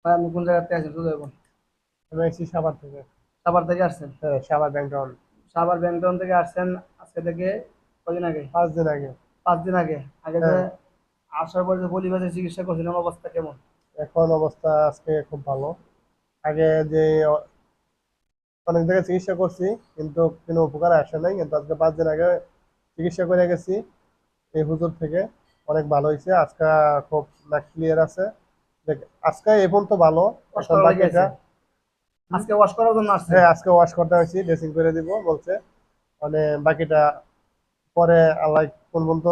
ভাই আপনি কোন জায়গাতে আছেন শুধু এখন? আমি এসেছি সাভার থেকে। সাভার থেকে আসছেন? হ্যাঁ, সাভার ব্যাংকটাউন। সাভার ব্যাংকটাউন থেকে আসছেন আজকে থেকে কদিন আগে? 5 দিন আগে। 5 দিন আগে। আগে যে হ্যাঁ। আসার পরে যে পলিবাজের চিকিৎসা করছিলেন অবস্থা কেমন? এখন অবস্থা আজকে খুব ভালো। আগে যে অনেক জায়গায় চিকিৎসা করছি, কিন্তু কোনো উপকার আসে নাই, কিন্তু আজকে 5 দিন আগে চিকিৎসা করে গেছি এই হুজুর থেকে। অনেক ভালো হয়েছে আজকে। খুব নাক ক্লিয়ার আছে। দেখ, আজকে এখন তো ভালো। ওয়াশ এখন করা লেগে বাকিটা। আছে? হুম? আজকে ওয়াশ করার জন্য আসছেন? হ্যাঁ, আজকে ওয়াশ করতে হয়েছি, ড্রেসিং করে দিব বলছে। মানে বাকিটা পরে আল্লাহ কোন পর্যন্ত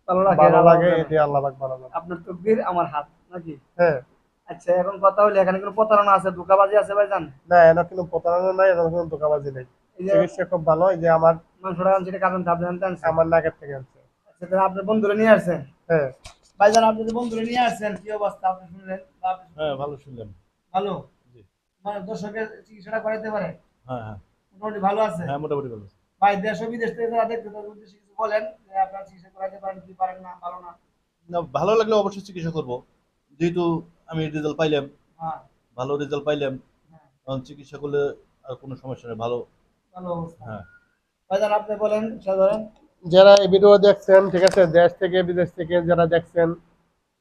ভালো রাখে ভালো আল্লাহ লাগে জানে। এটি আল্লাহ পাক ভালো জানে। আপনার তকদির আমার হাত নাকি? হ্যাঁ। আচ্ছা এখন কথা হলো এখানে কোনো প্রতারণা আছে, ধোঁকাবাজি আছে ভাইজান? না, এর কোনো প্রতারণা নাই, এর কোনো ধোঁকাবাজি নেই। এই যে চিকিৎসা খুব ভালো। এই যে আমার মাংসটা আনছে এটা কারণ আপনি আনতে আনছেন? আমার নাকের থেকে আনছে। আচ্ছা তাহলে আপনার বন্ধুরা নিয়ে আসছেন? হ্যাঁ। ভাইজান আপনি যে বন্ধুরা নিয়ে আসছেন কি অবস্থা আপনি শুনলেন বা আপনি হ্যাঁ, শুনলেন? ভালো শুনলাম। ভালো? জি। মানে দর্শকের চিকিৎসাটা করাইতে পারে? হ্যাঁ, হ্যাঁ। মোটামুটি ভালো আছে? হ্যাঁ, মোটামুটি ভালো আছে। ভাই দেশ ও বিদেশ থেকে যারা দেখতে তাদের উদ্দেশ্যে কিছু বলেন যে আপনারা চিকিৎসা করাইতে পারেন কি পারেন না, ভালো না? না, ভালো লাগলে অবশ্যই চিকিৎসা করব। যেহেতু আমি রেজাল্ট পাইলাম, হ্যাঁ। ভালো রেজাল্ট পাইলাম, হ্যাঁ। তখন চিকিৎসা করলে আর কোনো সমস্যা নেই। ভালো। ভালো অবস্থা। হ্যাঁ। ভাইজান আপনি বলেন সাধারণ। যারা এই ভিডিও দেখছেন, ঠিক আছে, দেশ থেকে বিদেশ থেকে যারা দেখছেন,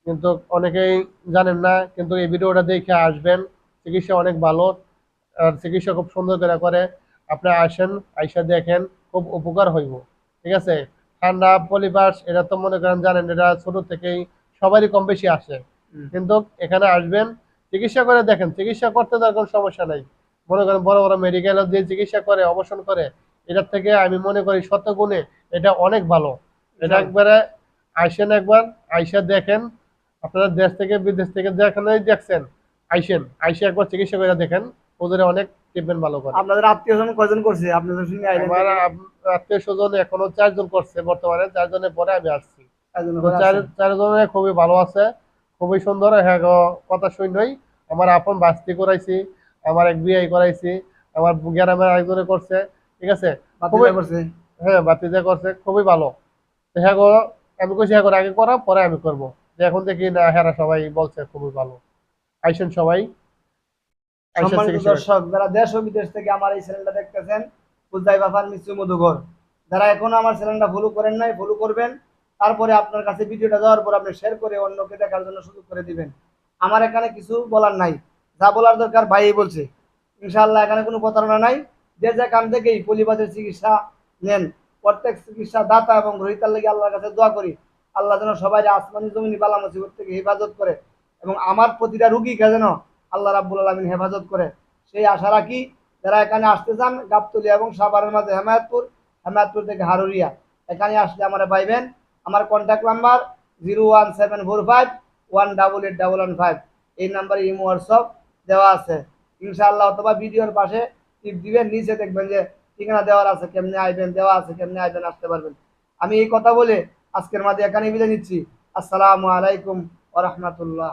কিন্তু অনেকেই জানেন না, কিন্তু এই ভিডিওটা দেখে আসবেন। চিকিৎসা অনেক ভালো। আর চিকিৎসা খুব সুন্দর করে করে। আপনি আসেন, আইসা দেখেন, খুব উপকার হইব। ঠিক আছে। ঠান্ডা পলিপাস এটা তো মনে করেন জানেন, এটা ছোট থেকেই সবারই কম বেশি আসে। কিন্তু এখানে আসবেন, চিকিৎসা করে দেখেন। চিকিৎসা করতে তার কোনো সমস্যা নাই। মনে করেন বড় বড় মেডিকেল যে চিকিৎসা করে অপারেশন করে, এটার থেকে আমি মনে করি শত গুণে এটা অনেক ভালো। এটা একবারে আইসেন একবার, আইসা দেখেন। আপনারা দেশ থেকে বিদেশ থেকে যেখানেই দেখছেন, আইসেন, আইসে একবার চিকিৎসা করে দেখেন। ওদের অনেক ট্রিটমেন্ট ভালো করে। আপনাদের আত্মীয় স্বজন কয়জন করছে আপনাদের সঙ্গে আইল্যান্ড আমার থেকে? আত্মীয় স্বজন এখনো 4 জন করছে, বর্তমানে 4 জনের পরে আমি আসছি। কয়জন তো করে চার আসছেন? 4 জনে খুবই ভালো আছে। খুবই সুন্দর। হ্যাঁ গো, কথা শুনই আমার আপন বাস্তি করাইছি, আমার এক বিয়ে করাইছি, আমার গ্রামের আরেকজনে করছে। ঠিক আছে। খুবই। বাতিজা করছে? হ্যাঁ, বাতিজা করছে, খুবই ভালো। তো হ্যাঁ গো, আমি কইছি হ্যাঁ গো আগে করা পরে আমি করবো। যে এখন দেখি না, হ্যাঁ সবাই বলছে খুবই ভালো। আইসেন সবাই, আইসা সম্মানিত চিকিৎসা করেন। দর্শক যারা দেশ ও বিদেশ থেকে আমার এই চ্যানেলটা দেখতেছেন, হুজাইফা ফার্মেসি মধুঘর, যারা এখনো আমার চ্যানেলটা ফলো করেন নাই ফলো করবেন। তারপরে আপনার কাছে ভিডিওটা যাওয়ার পর আপনি শেয়ার করে অন্যকে দেখার জন্য সুযোগ করে দিবেন। আমার এখানে কিছু বলার নাই, যা বলার দরকার ভাই বলছে। ইনশাআল্লাহ এখানে কোনো প্রতারণা নাই। যে যেখান থেকেই পলিবাজের চিকিৎসা নেন, প্রত্যেক চিকিৎসা দাতা এবং গ্রহীতার লেগে আল্লাহর কাছে দোয়া করি আল্লাহ যেন সবাই আসমানি জমিনি বালা মুসিবত থেকে হেফাজত করে এবং আমার প্রতিটা রুগীকে যেন আল্লাহ রাব্বুল আলামিন হেফাজত করে সেই আশা রাখি। যারা এখানে আসতে চান গাবতলী এবং সাভারের মাঝে হেমায়তপুর, হেমায়তপুর থেকে হারুরিয়া, এখানে আসলে আমরা পাইবেন। আমার কন্ট্যাক্ট নাম্বার 01745 18811 এই নাম্বারে ইমো হোয়াটসঅ্যাপ দেওয়া আছে। ইনশাআল্লাহ অথবা ভিডিওর পাশে টিপ দিবেন, নিচে দেখবেন যে ঠিকানা দেওয়া আছে, কেমনে আইবেন দেওয়া আছে, কেমনে আইবেন আসতে পারবেন। আমি এই কথা বলে আজকের মাঝে এখানে বিদায় নিচ্ছি। আসসালামু আলাইকুম ওয়া রাহমাতুল্লাহ।